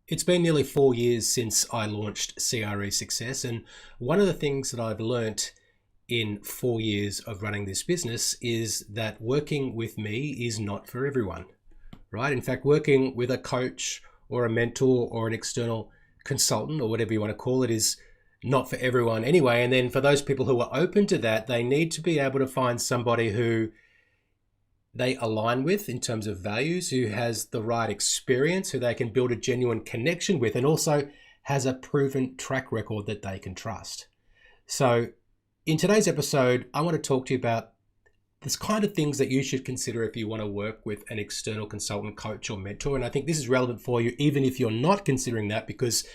It's been nearly 4 years since I launched Cresuccess, and one of the things that I've learnt in 4 years of running this business is that working with me is not for everyone, right? In fact, working with a coach or a mentor or an external consultant or whatever you want to call it is not for everyone anyway. And then for those people who are open to that, they need to be able to find somebody who they align with in terms of values, who has the right experience, who they can build a genuine connection with, and also has a proven track record that they can trust. So in today's episode, I want to talk to you about this kind of things that you should consider if you want to work with an external consultant, coach, or mentor. And I think this is relevant for you, even if you're not considering that, because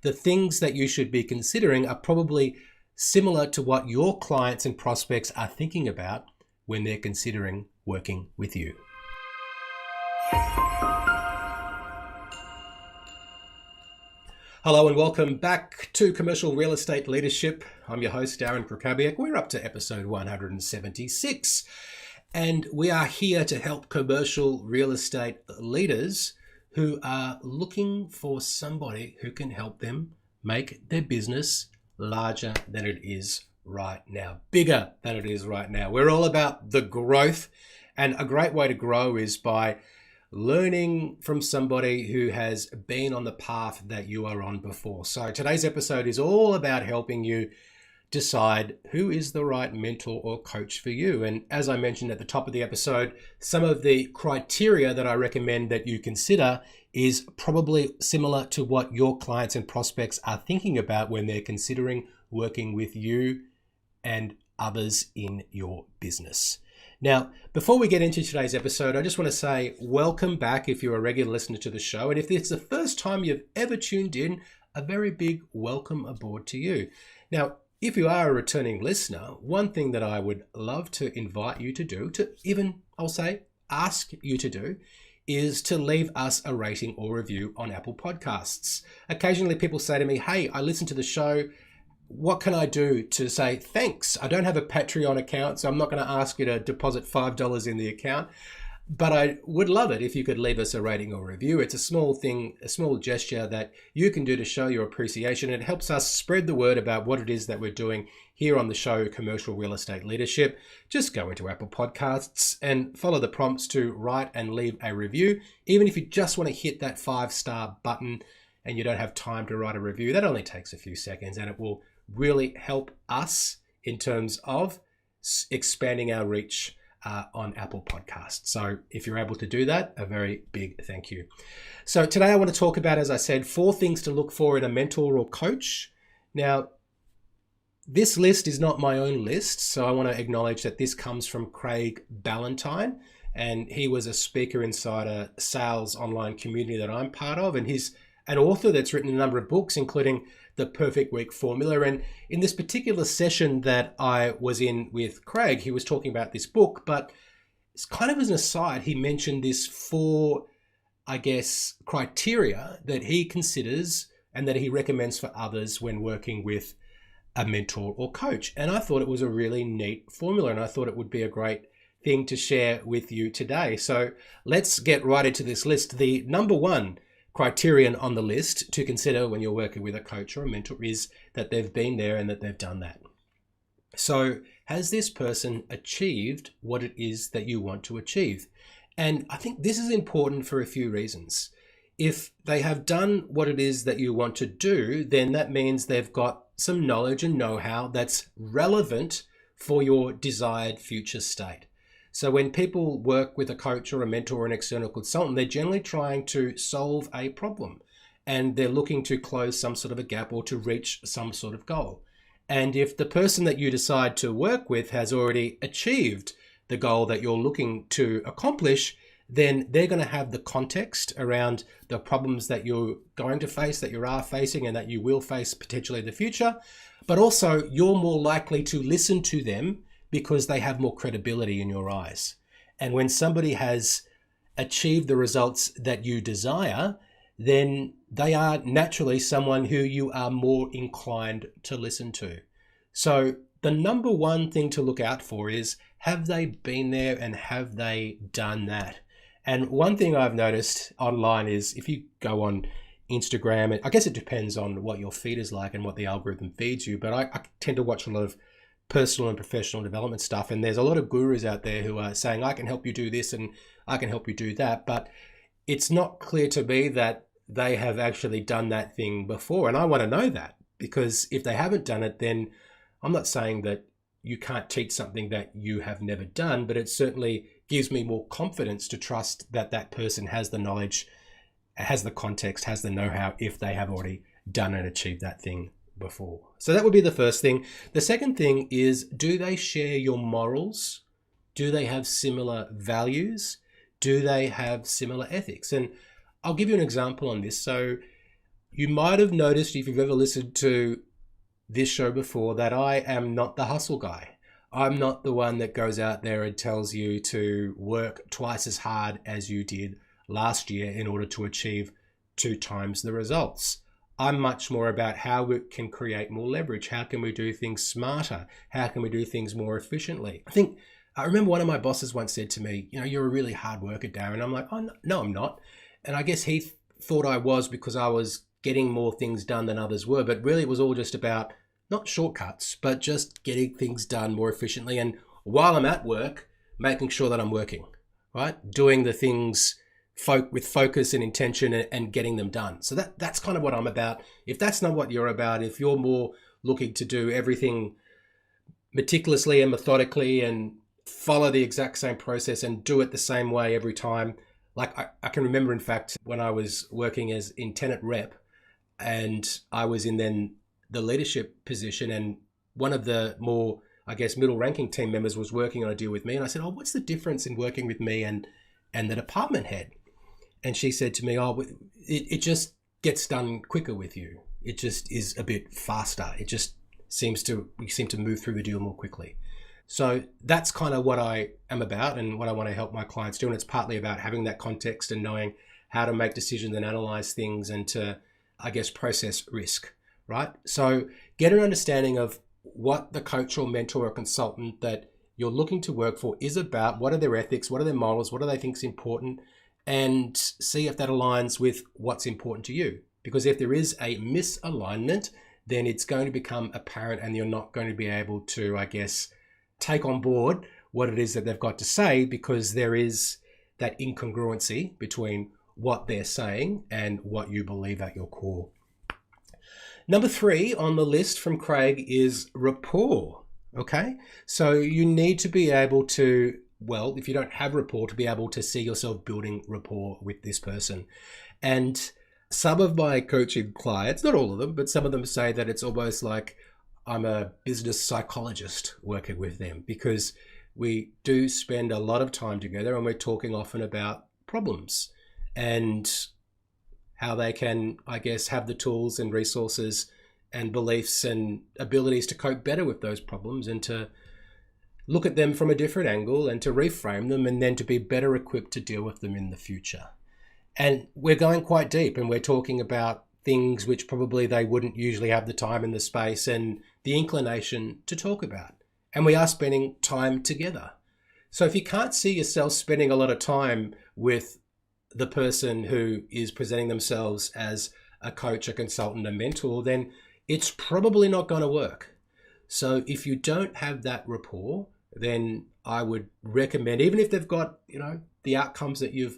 the things that you should be considering are probably similar to what your clients and prospects are thinking about when they're considering working with you. Hello and welcome back to Commercial Real Estate Leadership. I'm your host, Darren Krakowiak. We're up to episode 176, and we are here to help commercial real estate leaders who are looking for somebody who can help them make their business larger than it is right now, bigger than it is right now. We're all about the growth, and a great way to grow is by learning from somebody who has been on the path that you are on before. So today's episode is all about helping you decide who is the right mentor or coach for you. And as I mentioned at the top of the episode, some of the criteria that I recommend that you consider is probably similar to what your clients and prospects are thinking about when they're considering working with you and others in your business. Now, before we get into today's episode, I just want to say welcome back if you're a regular listener to the show. And if it's the first time you've ever tuned in, a very big welcome aboard to you. Now, if you are a returning listener, one thing that I would love to invite you to do, to even, I'll say, ask you to do, is to leave us a rating or review on Apple Podcasts. Occasionally people say to me, hey, I listened to the show. What can I do to say thanks? I don't have a Patreon account, so I'm not going to ask you to deposit $5 in the account, but I would love it if you could leave us a rating or review. It's a small thing, a small gesture that you can do to show your appreciation. It helps us spread the word about what it is that we're doing here on the show, Commercial Real Estate Leadership. Just go into Apple Podcasts and follow the prompts to write and leave a review. Even if you just want to hit that 5-star button and you don't have time to write a review, that only takes a few seconds, and it will really help us in terms of expanding our reach on Apple Podcasts. So if you're able to do that, a very big thank you. So today I want to talk about, as I said, 4 things to look for in a mentor or coach. Now, this list is not my own list, so I want to acknowledge that this comes from Craig Ballantyne, and he was a speaker inside a sales online community that I'm part of, and he's an author that's written a number of books, including The Perfect Week Formula. And in this particular session that I was in with Craig, he was talking about this book, but it's kind of as an aside, he mentioned this 4, criteria that he considers and that he recommends for others when working with a mentor or coach. And I thought it was a really neat formula, and I thought it would be a great thing to share with you today. So let's get right into this list. The number 1 criterion on the list to consider when you're working with a coach or a mentor is that they've been there and that they've done that. So has this person achieved what it is that you want to achieve? And I think this is important for a few reasons. If they have done what it is that you want to do, then that means they've got some knowledge and know-how that's relevant for your desired future state. So when people work with a coach or a mentor or an external consultant, they're generally trying to solve a problem, and they're looking to close some sort of a gap or to reach some sort of goal. And if the person that you decide to work with has already achieved the goal that you're looking to accomplish, then they're going to have the context around the problems that you're going to face, that you are facing, and that you will face potentially in the future. But also you're more likely to listen to them because they have more credibility in your eyes. And when somebody has achieved the results that you desire, then they are naturally someone who you are more inclined to listen to. So the number 1 thing to look out for is, have they been there and have they done that? And one thing I've noticed online is if you go on Instagram. And I guess it depends on what your feed is like and what the algorithm feeds you. But I tend to watch a lot of personal and professional development stuff. And there's a lot of gurus out there who are saying, I can help you do this and I can help you do that. But it's not clear to me that they have actually done that thing before. And I want to know that, because if they haven't done it, then I'm not saying that you can't teach something that you have never done, but it certainly gives me more confidence to trust that that person has the knowledge, has the context, has the know-how, if they have already done and achieved that thing before. So that would be the first thing. The second thing is, do they share your morals? Do they have similar values? Do they have similar ethics? And I'll give you an example on this. So you might have noticed, if you've ever listened to this show before, that I am not the hustle guy. I'm not the one that goes out there and tells you to work twice as hard as you did last year in order to achieve 2 times the results. I'm much more about how we can create more leverage. How can we do things smarter? How can we do things more efficiently? I remember one of my bosses once said to me, you're a really hard worker, Darren. I'm like, oh, no, I'm not. And I guess he thought I was, because I was getting more things done than others were. But really, it was all just about not shortcuts, but just getting things done more efficiently. And while I'm at work, making sure that I'm working, right? Doing the things with focus and intention and getting them done. So that's kind of what I'm about. If that's not what you're about, if you're more looking to do everything meticulously and methodically and follow the exact same process and do it the same way every time. Like I can remember, in fact, when I was working as in tenant rep, and I was in then the leadership position, and one of the more, I guess, middle ranking team members was working on a deal with me. And I said, oh, what's the difference in working with me and the department head? And she said to me, oh, it just gets done quicker with you. It just is a bit faster. It just we seem to move through the deal more quickly. So that's kind of what I am about and what I want to help my clients do. And it's partly about having that context and knowing how to make decisions and analyze things and to, I guess, process risk, right? So get an understanding of what the coach or mentor or consultant that you're looking to work for is about. What are their ethics? What are their morals? What do they think is important? And see if that aligns with what's important to you. Because if there is a misalignment, then it's going to become apparent and you're not going to be able to, I guess, take on board what it is that they've got to say, because there is that incongruency between what they're saying and what you believe at your core. Number 3 on the list from Craig is rapport. Okay, so you need to be able to, well, if you don't have rapport, to be able to see yourself building rapport with this person. And some of my coaching clients, not all of them, but some of them say that it's almost like I'm a business psychologist working with them, because we do spend a lot of time together and we're talking often about problems and how they can, I guess, have the tools and resources and beliefs and abilities to cope better with those problems and to look at them from a different angle and to reframe them and then to be better equipped to deal with them in the future. And we're going quite deep and we're talking about things which probably they wouldn't usually have the time and the space and the inclination to talk about. And we are spending time together. So if you can't see yourself spending a lot of time with the person who is presenting themselves as a coach, a consultant, a mentor, then it's probably not going to work. So if you don't have that rapport, then I would recommend, even if they've got, the outcomes that you're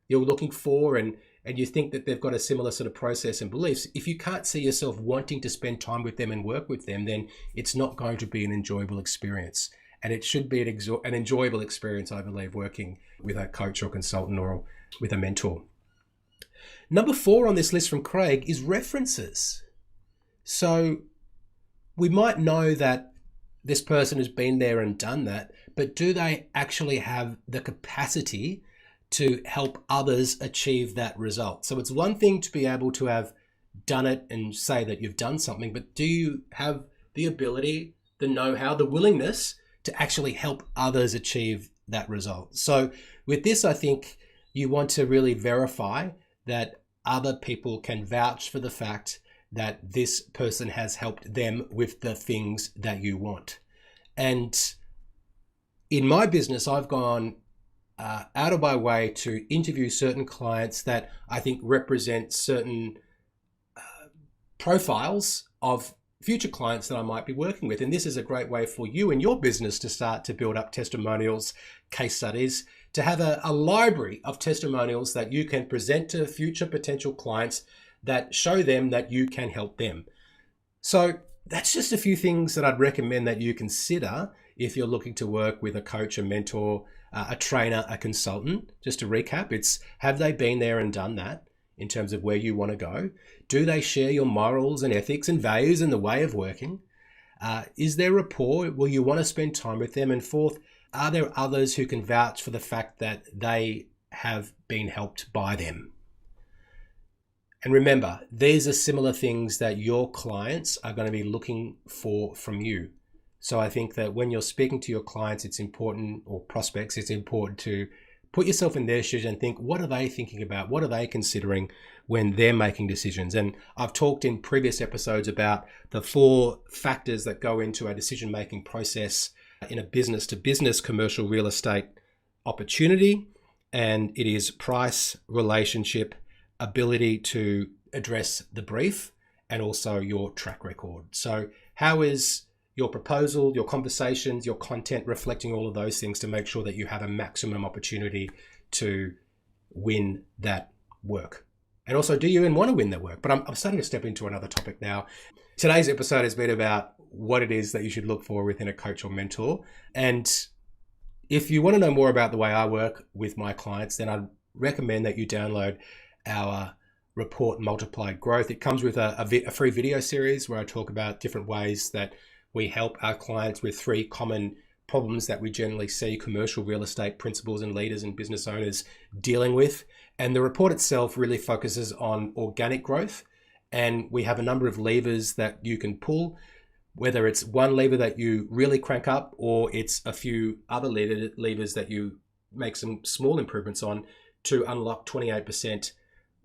looking for and you think that they've got a similar sort of process and beliefs, if you can't see yourself wanting to spend time with them and work with them, then it's not going to be an enjoyable experience. And it should be an enjoyable experience, I believe, working with a coach or consultant or with a mentor. Number 4 on this list from Craig is references. So we might know that this person has been there and done that, but do they actually have the capacity to help others achieve that result? So it's one thing to be able to have done it and say that you've done something, but do you have the ability, the know-how, the willingness to actually help others achieve that result? So with this, I think you want to really verify that other people can vouch for the fact that this person has helped them with the things that you want. And in my business, I've gone out of my way to interview certain clients that I think represent certain profiles of future clients that I might be working with. And this is a great way for you and your business to start to build up testimonials, case studies, to have a library of testimonials that you can present to future potential clients that show them that you can help them. So that's just a few things that I'd recommend that you consider if you're looking to work with a coach, a mentor, a trainer, a consultant. Just to recap, it's have they been there and done that in terms of where you want to go? Do they share your morals and ethics and values and the way of working? Is there rapport? Will you want to spend time with them? And fourth, are there others who can vouch for the fact that they have been helped by them? And remember, these are similar things that your clients are going to be looking for from you. So I think that when you're speaking to your clients, it's important, or prospects, it's important to put yourself in their shoes and think, what are they thinking about? What are they considering when they're making decisions? And I've talked in previous episodes about the 4 factors that go into a decision-making process in a business-to-business commercial real estate opportunity. And it is price, relationship, ability to address the brief, and also your track record. So how is your proposal, your conversations, your content reflecting all of those things to make sure that you have a maximum opportunity to win that work? And also, do you even want to win that work? But I'm starting to step into another topic now. Today's episode has been about what it is that you should look for within a coach or mentor. And if you want to know more about the way I work with my clients, then I'd recommend that you download our report, Multiplied Growth. It comes with a free video series where I talk about different ways that we help our clients with 3 common problems that we generally see commercial real estate principals and leaders and business owners dealing with. And the report itself really focuses on organic growth. And we have a number of levers that you can pull, whether it's one lever that you really crank up, or it's a few other levers that you make some small improvements on to unlock 28%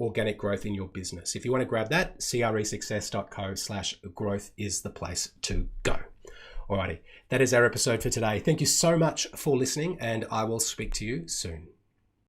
organic growth in your business. If you want to grab that, cresuccess.co/growth is the place to go. Alrighty, that is our episode for today. Thank you so much for listening, and I will speak to you soon.